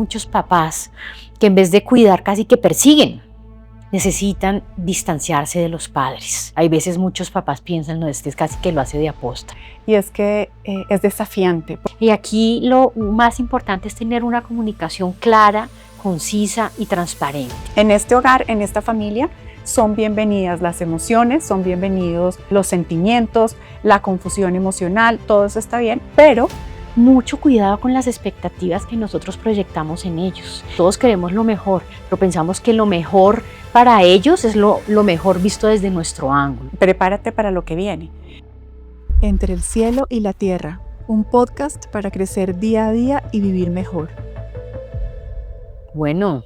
Muchos papás que en vez de cuidar casi que persiguen, necesitan distanciarse de los padres. Hay veces muchos papás piensan, no, este es casi que lo hace de aposta. Y es que es desafiante. Y aquí lo más importante es tener una comunicación clara, concisa y transparente. En este hogar, en esta familia, son bienvenidas las emociones, son bienvenidos los sentimientos, la confusión emocional, todo eso está bien, pero mucho cuidado con las expectativas que nosotros proyectamos en ellos. Todos queremos lo mejor, pero pensamos que lo mejor para ellos es lo mejor visto desde nuestro ángulo. Prepárate para lo que viene. Entre el cielo y la tierra, un podcast para crecer día a día y vivir mejor. Bueno,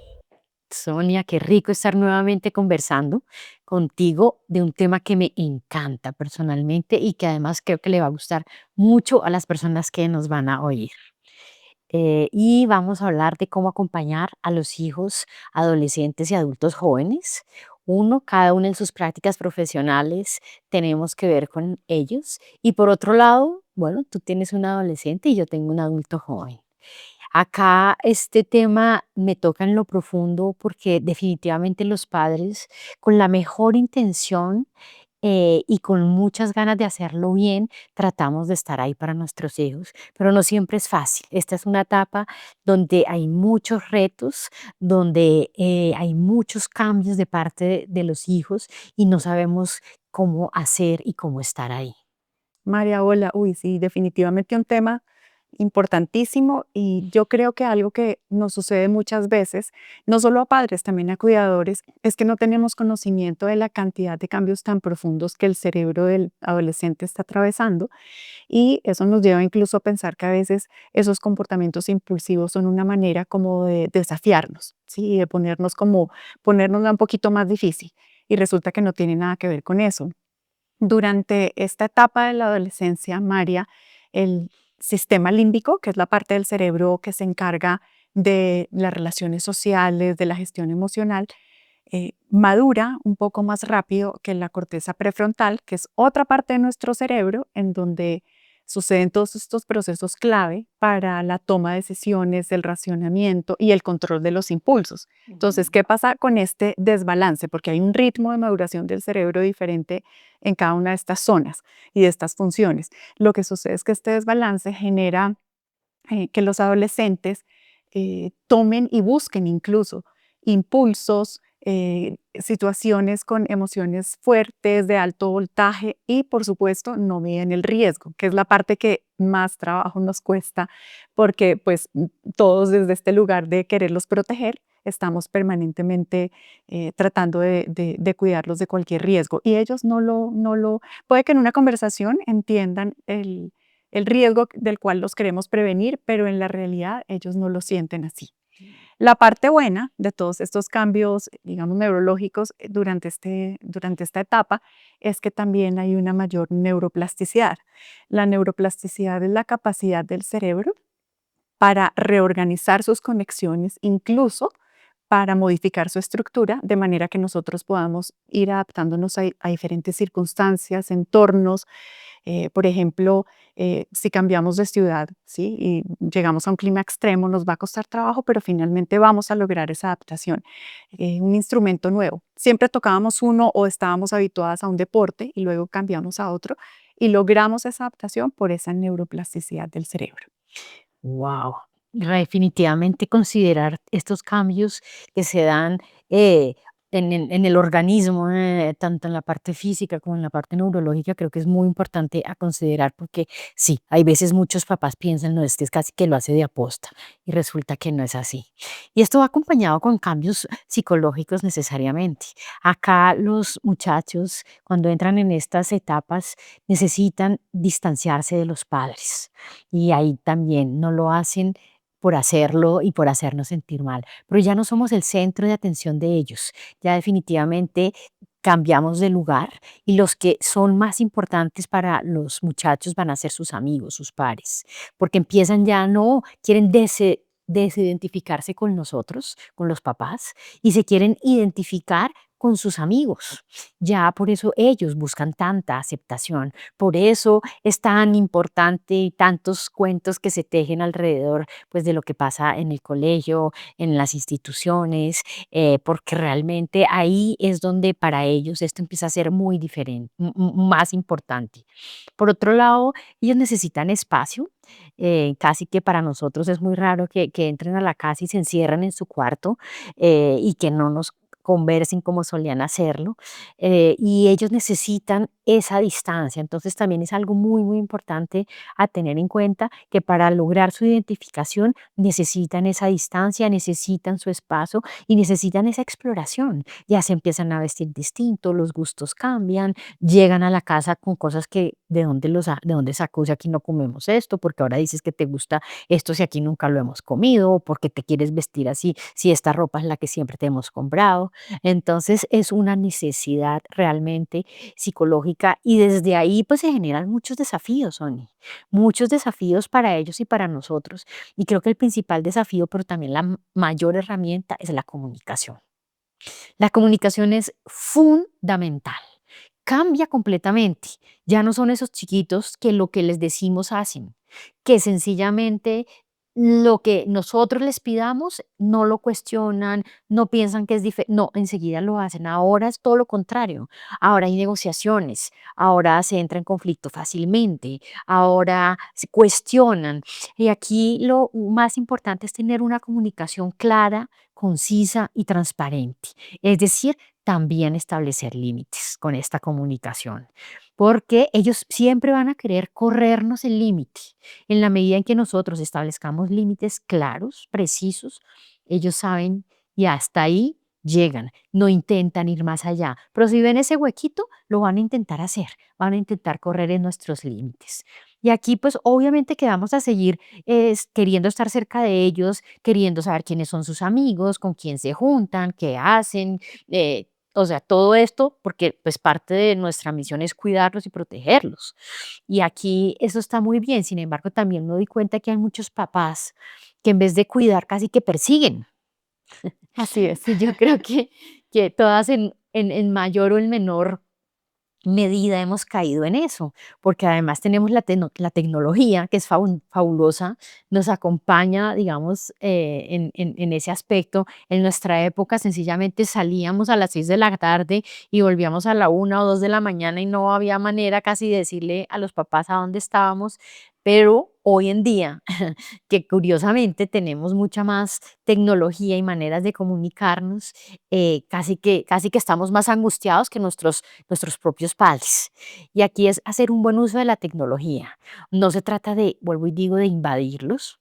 Sonia, qué rico estar nuevamente conversando contigo de un tema que me encanta personalmente y que además creo que le va a gustar mucho a las personas que nos van a oír. Y vamos a hablar de cómo acompañar a los hijos, adolescentes y adultos jóvenes. Cada uno en sus prácticas profesionales tenemos que ver con ellos. Y por otro lado, bueno, tú tienes un adolescente y yo tengo un adulto joven. Acá este tema me toca en lo profundo porque definitivamente los padres, con la mejor intención y con muchas ganas de hacerlo bien, tratamos de estar ahí para nuestros hijos, pero no siempre es fácil. Esta es una etapa donde hay muchos retos, donde hay muchos cambios de parte de los hijos y no sabemos cómo hacer y cómo estar ahí. María, hola, sí, definitivamente un tema importantísimo y yo creo que algo que nos sucede muchas veces, no solo a padres, también a cuidadores, es que no tenemos conocimiento de la cantidad de cambios tan profundos que el cerebro del adolescente está atravesando y eso nos lleva incluso a pensar que a veces esos comportamientos impulsivos son una manera como de desafiarnos, ¿sí? De ponernos un poquito más difícil y resulta que no tiene nada que ver con eso. Durante esta etapa de la adolescencia, María, el sistema límbico, que es la parte del cerebro que se encarga de las relaciones sociales, de la gestión emocional, madura un poco más rápido que la corteza prefrontal, que es otra parte de nuestro cerebro en donde suceden todos estos procesos clave para la toma de decisiones, el racionamiento y el control de los impulsos. Entonces, ¿qué pasa con este desbalance? Porque hay un ritmo de maduración del cerebro diferente en cada una de estas zonas y de estas funciones. Lo que sucede es que este desbalance genera que los adolescentes tomen y busquen incluso impulsos, situaciones con emociones fuertes, de alto voltaje y por supuesto no miden el riesgo, que es la parte que más trabajo nos cuesta porque pues todos desde este lugar de quererlos proteger estamos permanentemente tratando de cuidarlos de cualquier riesgo y ellos puede que en una conversación entiendan el riesgo del cual los queremos prevenir, pero en la realidad ellos no lo sienten así. La parte buena de todos estos cambios, digamos, neurológicos durante esta etapa es que también hay una mayor neuroplasticidad. La neuroplasticidad es la capacidad del cerebro para reorganizar sus conexiones, incluso para modificar su estructura, de manera que nosotros podamos ir adaptándonos a diferentes circunstancias, entornos, por ejemplo, si cambiamos de ciudad, ¿sí? Y llegamos a un clima extremo, nos va a costar trabajo, pero finalmente vamos a lograr esa adaptación. Un instrumento nuevo. Siempre tocábamos uno o estábamos habituadas a un deporte y luego cambiamos a otro y logramos esa adaptación por esa neuroplasticidad del cerebro. Wow, definitivamente considerar estos cambios que se dan eh, en el organismo, tanto en la parte física como en la parte neurológica, creo que es muy importante a considerar porque sí, hay veces muchos papás piensan, no, este es casi que lo hace de aposta y resulta que no es así. Y esto va acompañado con cambios psicológicos necesariamente. Acá los muchachos, cuando entran en estas etapas, necesitan distanciarse de los padres y ahí también no lo hacen por hacerlo y por hacernos sentir mal, pero ya no somos el centro de atención de ellos, ya definitivamente cambiamos de lugar y los que son más importantes para los muchachos van a ser sus amigos, sus pares, porque empiezan ya no, quieren desidentificarse con nosotros, con los papás, y se quieren identificar con sus amigos. Ya por eso ellos buscan tanta aceptación, por eso es tan importante y tantos cuentos que se tejen alrededor, pues, de lo que pasa en el colegio, en las instituciones, porque realmente ahí es donde para ellos esto empieza a ser muy diferente, más importante. Por otro lado, ellos necesitan espacio. Casi que para nosotros es muy raro que entren a la casa y se encierran en su cuarto, y que no nos conversen como solían hacerlo, y ellos necesitan esa distancia. Entonces también es algo muy, muy importante a tener en cuenta, que para lograr su identificación necesitan esa distancia, necesitan su espacio y necesitan esa exploración. Ya se empiezan a vestir distinto, los gustos cambian, llegan a la casa con cosas que de dónde sacó si aquí no comemos esto, porque ahora dices que te gusta esto si aquí nunca lo hemos comido, o porque te quieres vestir así si esta ropa es la que siempre te hemos comprado. Entonces es una necesidad realmente psicológica y desde ahí pues se generan muchos desafíos, Sony, muchos desafíos para ellos y para nosotros. Y creo que el principal desafío, pero también la mayor herramienta es la comunicación. La comunicación es fundamental. Cambia completamente. Ya no son esos chiquitos que lo que les decimos hacen, que sencillamente lo que nosotros les pidamos no lo cuestionan, no piensan que es diferente, no, enseguida lo hacen. Ahora es todo lo contrario. Ahora hay negociaciones, ahora se entra en conflicto fácilmente, ahora se cuestionan. Y aquí lo más importante es tener una comunicación clara, concisa y transparente. Es decir, también establecer límites con esta comunicación, porque ellos siempre van a querer corrernos el límite. En la medida en que nosotros establezcamos límites claros, precisos, ellos saben y hasta ahí llegan, no intentan ir más allá, pero si ven ese huequito, lo van a intentar hacer, van a intentar correr en nuestros límites. Y aquí pues obviamente que vamos a seguir queriendo estar cerca de ellos, queriendo saber quiénes son sus amigos, con quién se juntan, qué hacen, o sea, todo esto porque pues parte de nuestra misión es cuidarlos y protegerlos. Y aquí eso está muy bien. Sin embargo, también me doy cuenta que hay muchos papás que en vez de cuidar casi que persiguen. Así es. Y yo creo que todas en mayor o en menor medida hemos caído en eso, porque además tenemos la tecnología que es fabulosa, nos acompaña, digamos, en ese aspecto. En nuestra época sencillamente salíamos a las 6 de la tarde y volvíamos a la 1 o 2 de la mañana y no había manera casi de decirle a los papás a dónde estábamos, pero hoy en día, que curiosamente tenemos mucha más tecnología y maneras de comunicarnos, casi que estamos más angustiados que nuestros propios padres. Y aquí es hacer un buen uso de la tecnología. No se trata de, vuelvo y digo, de invadirlos,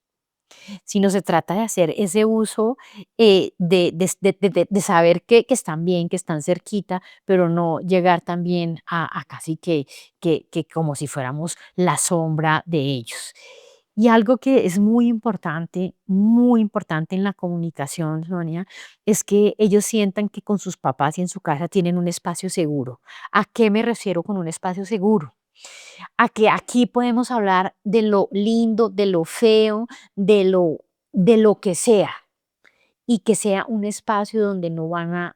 sino se trata de hacer ese uso, de saber que están bien, que están cerquita, pero no llegar también a casi que como si fuéramos la sombra de ellos. Y algo que es muy importante en la comunicación, Sonia, es que ellos sientan que con sus papás y en su casa tienen un espacio seguro. ¿A qué me refiero con un espacio seguro? A que aquí podemos hablar de lo lindo, de lo feo, de lo que sea, y que sea un espacio donde no van a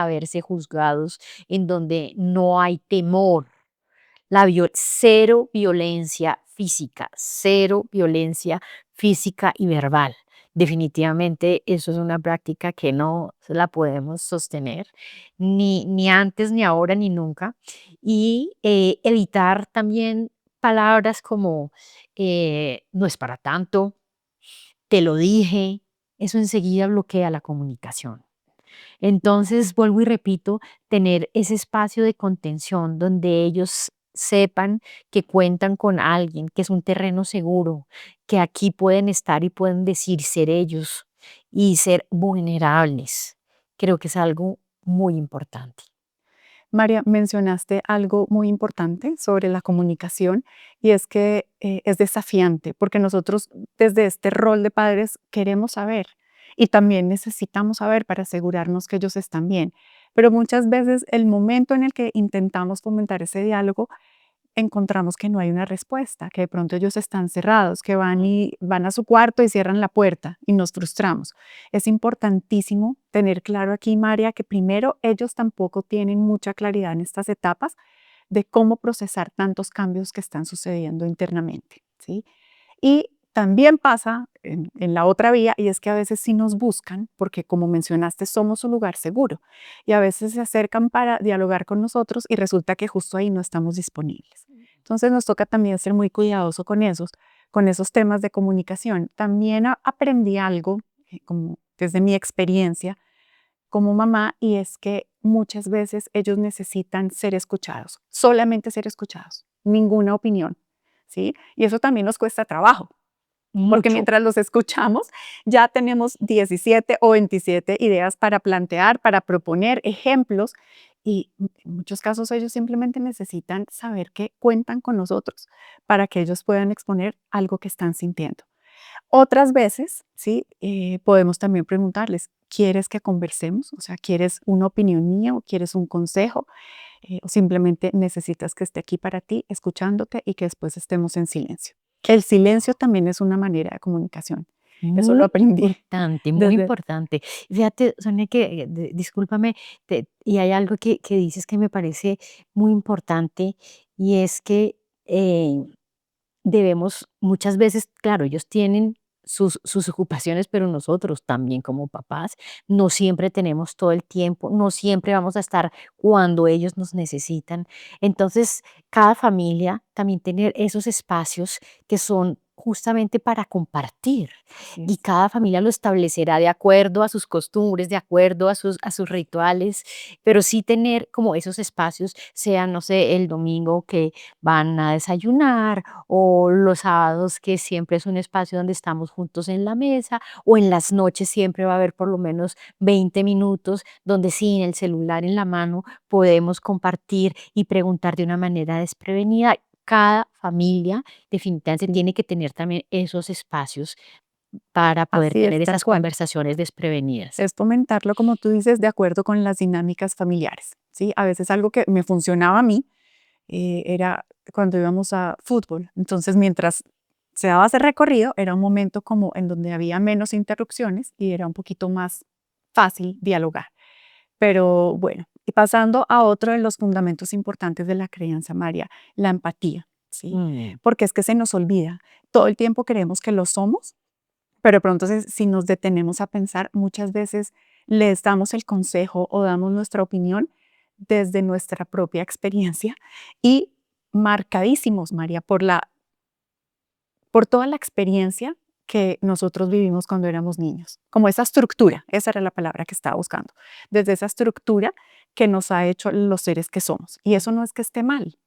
verse juzgados, en donde no hay temor. Cero violencia física, cero violencia física y verbal. Definitivamente eso es una práctica que no la podemos sostener ni antes, ni ahora, ni nunca. Y evitar también palabras como no es para tanto, te lo dije, eso enseguida bloquea la comunicación. Entonces, vuelvo y repito, tener ese espacio de contención donde ellos sepan que cuentan con alguien, que es un terreno seguro, que aquí pueden estar y pueden decir ser ellos y ser vulnerables. Creo que es algo muy importante. María, mencionaste algo muy importante sobre la comunicación y es que es desafiante porque nosotros desde este rol de padres queremos saber y también necesitamos saber para asegurarnos que ellos están bien. Pero muchas veces el momento en el que intentamos fomentar ese diálogo encontramos que no hay una respuesta, que de pronto ellos están cerrados, que van a su cuarto y cierran la puerta y nos frustramos. Es importantísimo tener claro aquí, María, que primero ellos tampoco tienen mucha claridad en estas etapas de cómo procesar tantos cambios que están sucediendo internamente, ¿sí? Y también pasa en la otra vía, y es que a veces sí nos buscan, porque como mencionaste, somos un lugar seguro, y a veces se acercan para dialogar con nosotros y resulta que justo ahí no estamos disponibles. Entonces nos toca también ser muy cuidadoso con esos temas de comunicación. También aprendí algo, como desde mi experiencia como mamá, y es que muchas veces ellos necesitan ser escuchados, solamente ser escuchados, ninguna opinión, ¿sí? Y eso también nos cuesta trabajo, porque Mucho. mientras los escuchamos, ya tenemos 17 o 27 ideas para plantear, para proponer ejemplos, y en muchos casos ellos simplemente necesitan saber que cuentan con nosotros para que ellos puedan exponer algo que están sintiendo. Otras veces, ¿sí? Podemos también preguntarles, ¿quieres que conversemos? O sea, ¿quieres una opinión mía o quieres un consejo? O simplemente necesitas que esté aquí para ti, escuchándote y que después estemos en silencio. El silencio también es una manera de comunicación. Eso lo Muy aprendí importante, muy desde... importante. Fíjate, Sonia, que discúlpame, y hay algo que dices que me parece muy importante y es que debemos muchas veces, claro, ellos tienen sus ocupaciones, pero nosotros también como papás no siempre tenemos todo el tiempo, no siempre vamos a estar cuando ellos nos necesitan. Entonces, cada familia también tener esos espacios que son justamente para compartir Así y es. cada familia lo establecerá de acuerdo a sus costumbres, de acuerdo a sus rituales, pero sí tener como esos espacios, sea, no sé, el domingo que van a desayunar o los sábados que siempre es un espacio donde estamos juntos en la mesa o en las noches siempre va a haber por lo menos 20 minutos donde sin el celular en la mano podemos compartir y preguntar de una manera desprevenida. Cada familia definitivamente tiene que tener también esos espacios para poder Así es, tener tal esas cual. conversaciones desprevenidas. Es fomentarlo, como tú dices, de acuerdo con las dinámicas familiares, ¿sí? A veces algo que me funcionaba a mí era cuando íbamos a fútbol. Entonces, mientras se daba ese recorrido, era un momento como en donde había menos interrupciones y era un poquito más fácil dialogar. Pero bueno, y pasando a otro de los fundamentos importantes de la crianza, María, la empatía, ¿sí? Mm. Porque es que se nos olvida. Todo el tiempo creemos que lo somos, pero de pronto si nos detenemos a pensar, muchas veces les damos el consejo o damos nuestra opinión desde nuestra propia experiencia y marcadísimos, María, por toda la experiencia que nosotros vivimos cuando éramos niños, como esa estructura, esa era la palabra que estaba buscando, desde esa estructura que nos ha hecho los seres que somos. Y eso no es que esté mal,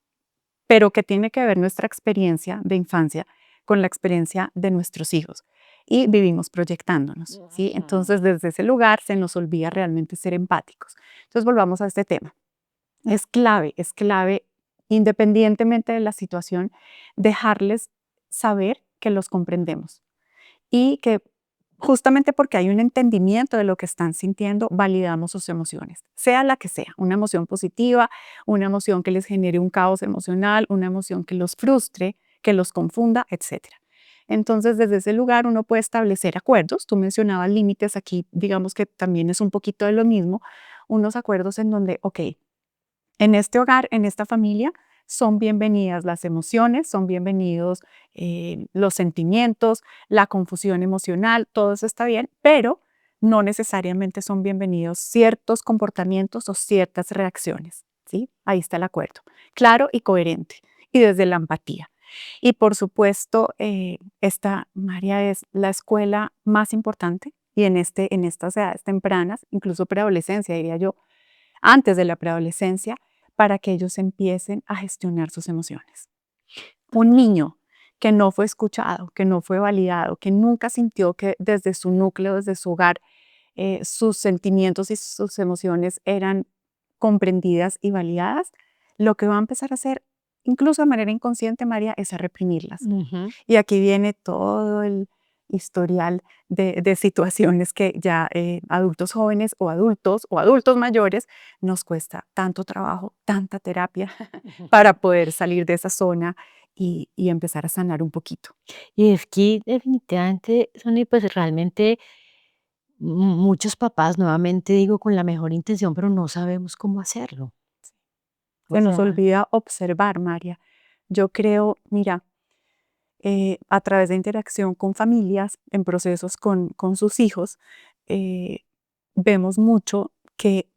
pero que tiene que ver nuestra experiencia de infancia con la experiencia de nuestros hijos. Y vivimos proyectándonos, ¿sí? Entonces, desde ese lugar se nos olvida realmente ser empáticos. Entonces, volvamos a este tema. Es clave, independientemente de la situación, dejarles saber que los comprendemos y que justamente porque hay un entendimiento de lo que están sintiendo, validamos sus emociones, sea la que sea, una emoción positiva, una emoción que les genere un caos emocional, una emoción que los frustre, que los confunda, etcétera. Entonces, desde ese lugar uno puede establecer acuerdos. Tú mencionabas límites aquí, digamos que también es un poquito de lo mismo, unos acuerdos en donde, ok, en este hogar, en esta familia, son bienvenidas las emociones, son bienvenidos los sentimientos, la confusión emocional, todo eso está bien, pero no necesariamente son bienvenidos ciertos comportamientos o ciertas reacciones, ¿sí? Ahí está el acuerdo, claro y coherente, y desde la empatía. Y por supuesto, esta, María, es la escuela más importante y en estas edades tempranas, incluso preadolescencia, diría yo, antes de la preadolescencia, para que ellos empiecen a gestionar sus emociones. Un niño que no fue escuchado, que no fue validado, que nunca sintió que desde su núcleo, desde su hogar, sus sentimientos y sus emociones eran comprendidas y validadas, lo que va a empezar a hacer, incluso de manera inconsciente, María, es a reprimirlas. Ujú. Y aquí viene todo historial de situaciones que ya adultos jóvenes o adultos mayores nos cuesta tanto trabajo, tanta terapia para poder salir de esa zona y empezar a sanar un poquito. Y es que definitivamente, Sonia, pues realmente muchos papás, nuevamente digo, con la mejor intención, pero no sabemos cómo hacerlo. O Se nos sea, olvida observar, María. Yo creo, mira, a través de interacción con familias, en procesos con sus hijos, eh, vemos mucho que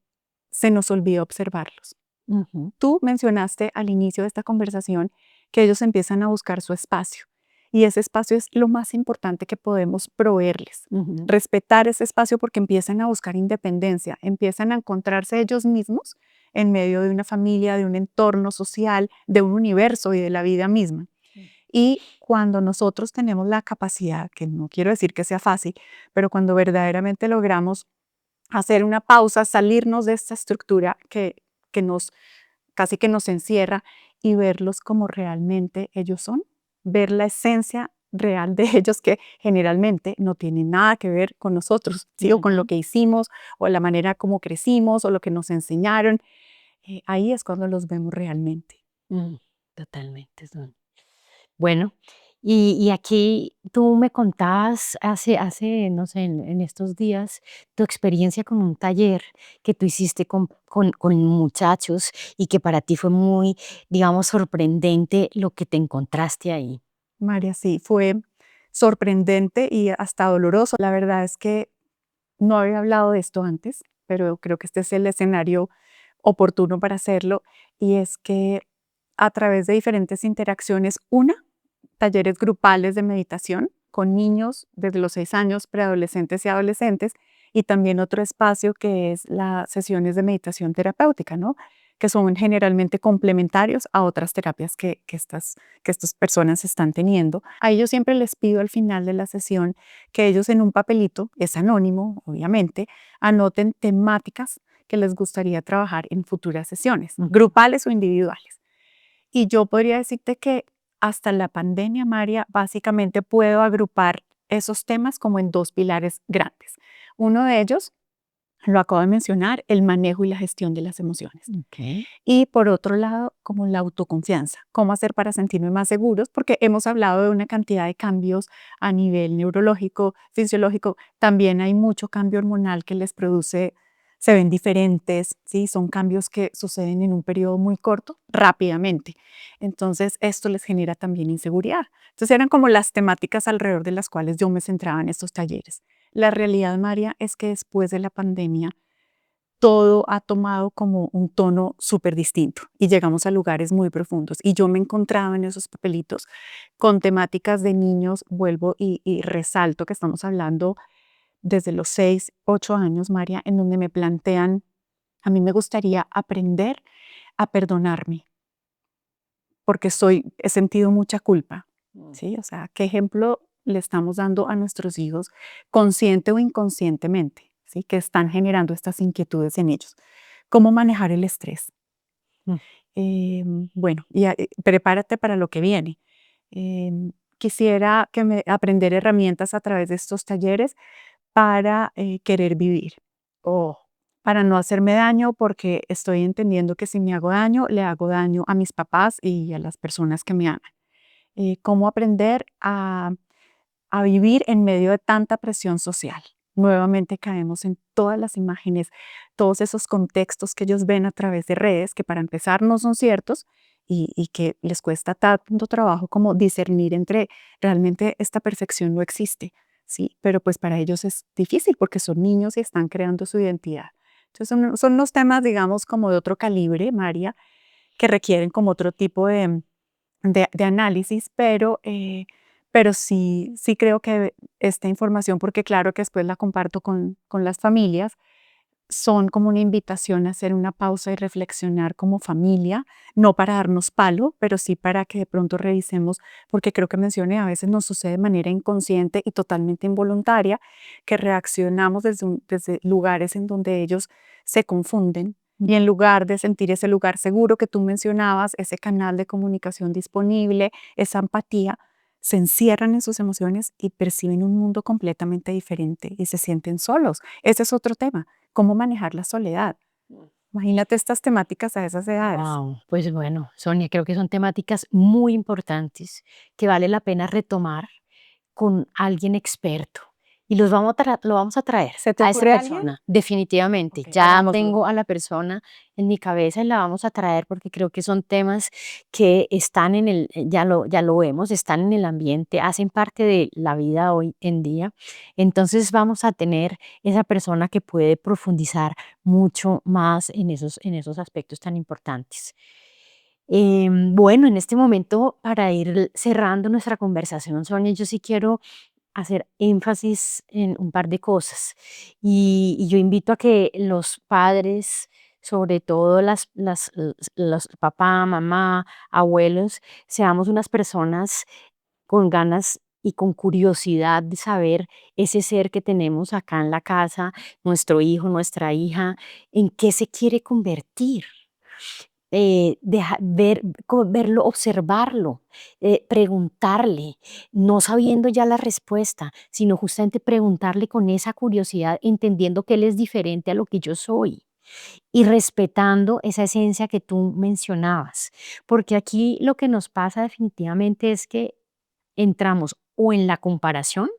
se nos olvida observarlos. ujú, Tú mencionaste al inicio de esta conversación que ellos empiezan a buscar su espacio y ese espacio es lo más importante que podemos proveerles. ujú, Respetar ese espacio porque empiezan a buscar independencia, empiezan a encontrarse ellos mismos en medio de una familia, de un entorno social, de un universo y de la vida misma. Y cuando nosotros tenemos la capacidad, que no quiero decir que sea fácil, pero cuando verdaderamente logramos hacer una pausa, salirnos de esta estructura que nos casi que nos encierra y verlos como realmente ellos son, ver la esencia real de ellos que generalmente no tiene nada que ver con nosotros, ¿sí? O con lo ujú, que hicimos, o la manera como crecimos, o lo que nos enseñaron. Ahí es cuando los vemos realmente. mm, totalmente, Sonia. Bueno, y aquí tú me contabas hace, no sé, en estos días, tu experiencia con un taller que tú hiciste con muchachos y que para ti fue muy, digamos, sorprendente lo que te encontraste ahí. María, sí, fue sorprendente y hasta doloroso. La verdad es que no había hablado de esto antes, pero creo que este es el escenario oportuno para hacerlo, y es que a través de diferentes interacciones, talleres grupales de meditación con niños desde los 6 años, preadolescentes y adolescentes, y también otro espacio que es las sesiones de meditación terapéutica, ¿no? Que son generalmente complementarios a otras terapias que estas personas están teniendo. A ellos siempre les pido al final de la sesión que ellos en un papelito, es anónimo, obviamente, anoten temáticas que les gustaría trabajar en futuras sesiones, Ujú, grupales o individuales. Y yo podría decirte que hasta la pandemia, María, básicamente puedo agrupar esos temas como en dos pilares grandes. Uno de ellos, lo acabo de mencionar, el manejo y la gestión de las emociones. okey, Y por otro lado, como la autoconfianza, cómo hacer para sentirme más seguros, porque hemos hablado de una cantidad de cambios a nivel neurológico, fisiológico, también hay mucho cambio hormonal que les produce, se ven diferentes, ¿sí? Son cambios que suceden en un periodo muy corto, rápidamente. Entonces, esto les genera también inseguridad. Entonces, eran como las temáticas alrededor de las cuales yo me centraba en estos talleres. La realidad, María, es que después de la pandemia, todo ha tomado como un tono súper distinto y llegamos a lugares muy profundos. Y yo me encontraba en esos papelitos con temáticas de niños, vuelvo y resalto que estamos hablando desde los 6 8 años, María, en donde me plantean, a mí me gustaría aprender a perdonarme porque he sentido mucha culpa, mm, ¿sí? O sea, ¿qué ejemplo le estamos dando a nuestros hijos consciente o inconscientemente, ¿sí? Que están generando estas inquietudes en ellos. ¿Cómo manejar el estrés? mm, Bueno, prepárate para lo que viene. Quisiera aprender herramientas a través de estos talleres para querer vivir, oh, para no hacerme daño, porque estoy entendiendo que si me hago daño, le hago daño a mis papás y a las personas que me aman. Cómo aprender a vivir en medio de tanta presión social. Nuevamente caemos en todas las imágenes, todos esos contextos que ellos ven a través de redes, que para empezar no son ciertos y que les cuesta tanto trabajo como discernir entre realmente esta perfección no existe, ¿sí? Pero pues para ellos es difícil porque son niños y están creando su identidad. Entonces son unos temas, digamos, como de otro calibre, María, que requieren como otro tipo de análisis, pero sí, sí creo que esta información, porque claro que después la comparto con las familias, son como una invitación a hacer una pausa y reflexionar como familia, no para darnos palo, pero sí para que de pronto revisemos, porque creo que mencioné, a veces nos sucede de manera inconsciente y totalmente involuntaria, que reaccionamos desde lugares en donde ellos se confunden. mm, Y en lugar de sentir ese lugar seguro que tú mencionabas, ese canal de comunicación disponible, esa empatía, se encierran en sus emociones y perciben un mundo completamente diferente y se sienten solos. Ese es otro tema, cómo manejar la soledad. Imagínate estas temáticas a esas edades. Wow, pues bueno, Sonia, creo que son temáticas muy importantes que vale la pena retomar con alguien experto. Y lo vamos a traer ¿Se te a esa ocurre alguien? persona, definitivamente. Ok, Ya hagámoslo. tengo a la persona en mi cabeza y la vamos a traer porque creo que son temas que están en ya lo vemos, están en el ambiente, hacen parte de la vida hoy en día. Entonces vamos a tener esa persona que puede profundizar mucho más en esos aspectos tan importantes. Bueno, en este momento, para ir cerrando nuestra conversación, Sonia, yo sí quiero hacer énfasis en un par de cosas. Y yo invito a que los padres, sobre todo los papá, mamá, abuelos, seamos unas personas con ganas y con curiosidad de saber ese ser que tenemos acá en la casa, nuestro hijo, nuestra hija, en qué se quiere convertir. Verlo, observarlo, preguntarle, no sabiendo ya la respuesta, sino justamente preguntarle con esa curiosidad, entendiendo que él es diferente a lo que yo soy y respetando esa esencia que tú mencionabas. Porque aquí lo que nos pasa definitivamente es que entramos o en la comparación,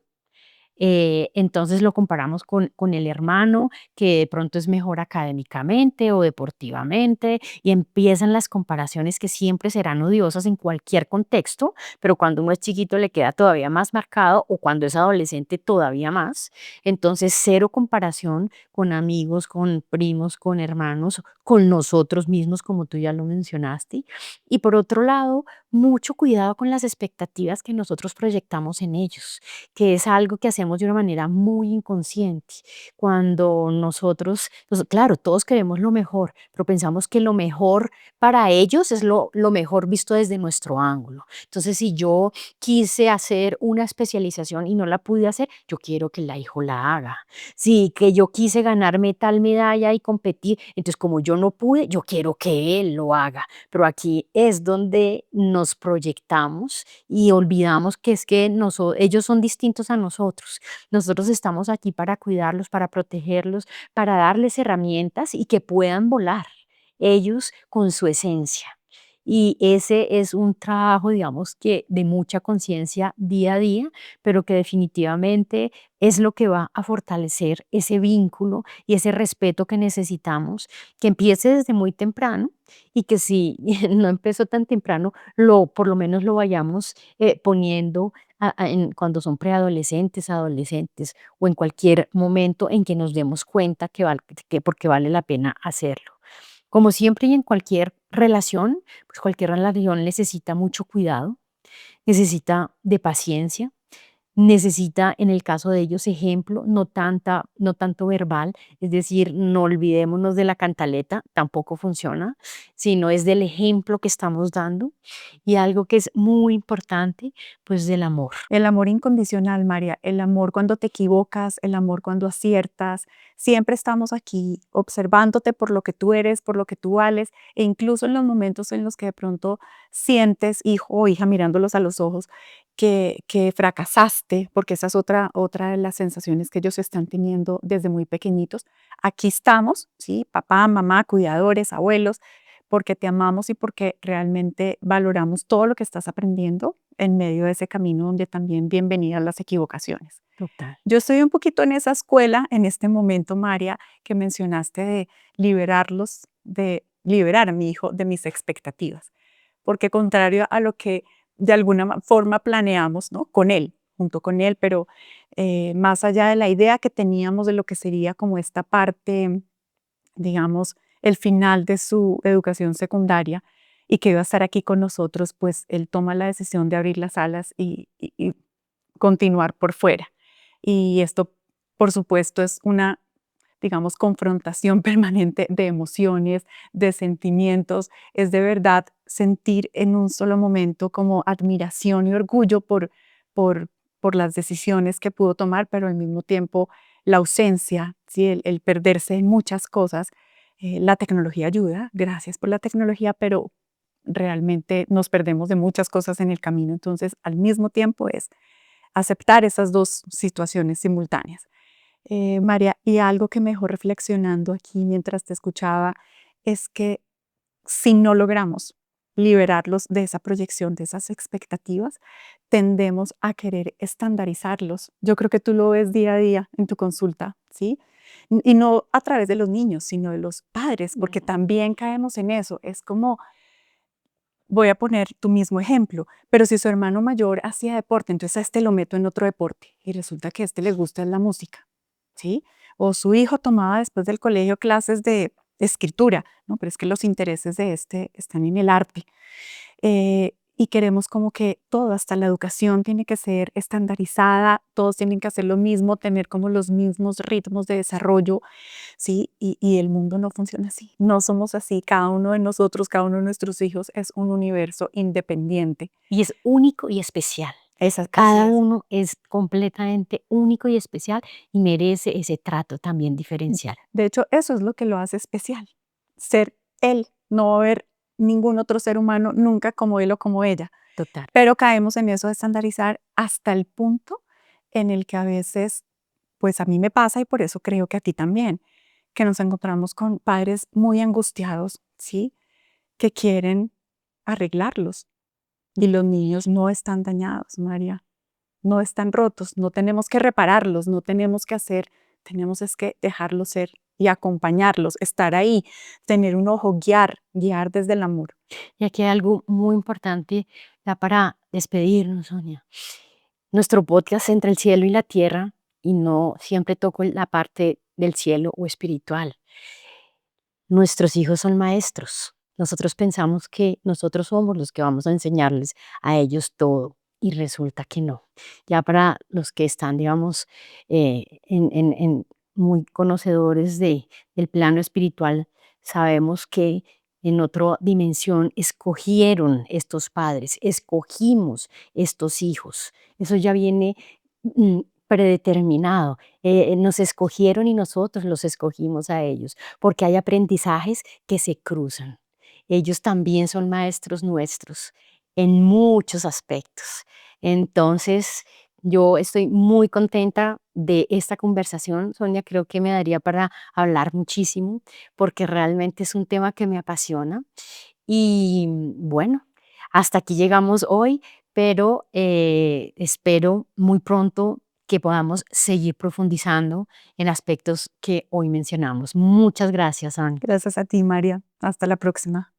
entonces lo comparamos con el hermano que de pronto es mejor académicamente o deportivamente y empiezan las comparaciones que siempre serán odiosas en cualquier contexto, pero cuando uno es chiquito le queda todavía más marcado o cuando es adolescente todavía más. Entonces cero comparación con amigos, con primos, con hermanos, con nosotros mismos, como tú ya lo mencionaste. Y por otro lado, mucho cuidado con las expectativas que nosotros proyectamos en ellos, que es algo que hacemos de una manera muy inconsciente. Cuando nosotros, pues, claro, todos queremos lo mejor, pero pensamos que lo mejor para ellos es lo mejor visto desde nuestro ángulo. Entonces, si yo quise hacer una especialización y no la pude hacer, yo quiero que la hijo la haga. Sí, que yo quise ganarme tal medalla y competir, entonces como yo no pude, yo quiero que él lo haga. Pero aquí es donde nos proyectamos y olvidamos que es que ellos son distintos a nosotros. Nosotros estamos aquí para cuidarlos, para protegerlos, para darles herramientas y que puedan volar ellos con su esencia. Y ese es un trabajo, digamos, que de mucha conciencia día a día, pero que definitivamente es lo que va a fortalecer ese vínculo y ese respeto que necesitamos, que empiece desde muy temprano y que si no empezó tan temprano, por lo menos lo vayamos poniendo cuando son preadolescentes, adolescentes o en cualquier momento en que nos demos cuenta que porque vale la pena hacerlo. Como siempre y en cualquier relación, pues cualquier relación necesita mucho cuidado, necesita de paciencia, necesita, en el caso de ellos, ejemplo, no tanto verbal, es decir, no olvidémonos de la cantaleta, tampoco funciona, sino es del ejemplo que estamos dando y algo que es muy importante, pues del amor. El amor incondicional, María, el amor cuando te equivocas, el amor cuando aciertas. Siempre estamos aquí observándote por lo que tú eres, por lo que tú vales, e incluso en los momentos en los que de pronto sientes, hijo o hija, mirándolos a los ojos, que fracasaste, porque esa es otra de las sensaciones que ellos están teniendo desde muy pequeñitos. Aquí estamos, ¿sí? Papá, mamá, cuidadores, abuelos, porque te amamos y porque realmente valoramos todo lo que estás aprendiendo en medio de ese camino donde también bienvenidas las equivocaciones. Total. Yo estoy un poquito en esa escuela en este momento, María, que mencionaste de de liberar a mi hijo de mis expectativas, porque contrario a lo que de alguna forma planeamos, ¿no? Con él, junto con él, pero más allá de la idea que teníamos de lo que sería como esta parte, digamos, el final de su educación secundaria y que iba a estar aquí con nosotros, pues él toma la decisión de abrir las alas y continuar por fuera. Y esto, por supuesto, es una, digamos, confrontación permanente de emociones, de sentimientos. Es de verdad sentir en un solo momento como admiración y orgullo por, por las decisiones que pudo tomar, pero al mismo tiempo la ausencia, ¿sí? El perderse en muchas cosas. La tecnología ayuda, gracias por la tecnología, pero realmente nos perdemos de muchas cosas en el camino. Entonces, al mismo tiempo es aceptar esas dos situaciones simultáneas. María, y algo que me dejó reflexionando aquí mientras te escuchaba es que si no logramos liberarlos de esa proyección, de esas expectativas, tendemos a querer estandarizarlos. Yo creo que tú lo ves día a día en tu consulta, ¿sí? Y no a través de los niños, sino de los padres, porque también caemos en eso. Es como, voy a poner tu mismo ejemplo, pero si su hermano mayor hacía deporte, entonces a este lo meto en otro deporte y resulta que a este le gusta la música, ¿sí? O su hijo tomaba después del colegio clases de escritura, ¿no? Pero es que los intereses de este están en el arte. Y queremos como que todo, hasta la educación tiene que ser estandarizada, todos tienen que hacer lo mismo, tener como los mismos ritmos de desarrollo, ¿sí? Y el mundo no funciona así, no somos así, cada uno de nosotros, cada uno de nuestros hijos es un universo independiente. Y es único y especial. Así Cada es. uno es completamente único y especial y merece ese trato también diferencial. De hecho, eso es lo que lo hace especial, ser él, no va a haber ningún otro ser humano nunca como él o como ella. Total. Pero caemos en eso de estandarizar hasta el punto en el que a veces, pues a mí me pasa y por eso creo que a ti también, que nos encontramos con padres muy angustiados, ¿sí? Que quieren arreglarlos y los niños no están dañados, María, no están rotos, no tenemos que repararlos, no tenemos que hacer, tenemos es que dejarlos ser y acompañarlos, estar ahí, tener un ojo, guiar desde el amor. Y aquí hay algo muy importante ya para despedirnos, Sonia. Nuestro podcast entre el cielo y la tierra, y no siempre toco la parte del cielo o espiritual. Nuestros hijos son maestros. Nosotros pensamos que nosotros somos los que vamos a enseñarles a ellos todo y resulta que no. Ya para los que están, digamos, muy conocedores del plano espiritual, sabemos que en otra dimensión escogieron estos padres, escogimos estos hijos. Eso ya viene predeterminado. Nos escogieron y nosotros los escogimos a ellos, porque hay aprendizajes que se cruzan. Ellos también son maestros nuestros en muchos aspectos. Entonces, yo estoy muy contenta de esta conversación, Sonia. Creo que me daría para hablar muchísimo, porque realmente es un tema que me apasiona. Y bueno, hasta aquí llegamos hoy, pero espero muy pronto que podamos seguir profundizando en aspectos que hoy mencionamos. Muchas gracias, Ana. Gracias a ti, María. Hasta la próxima.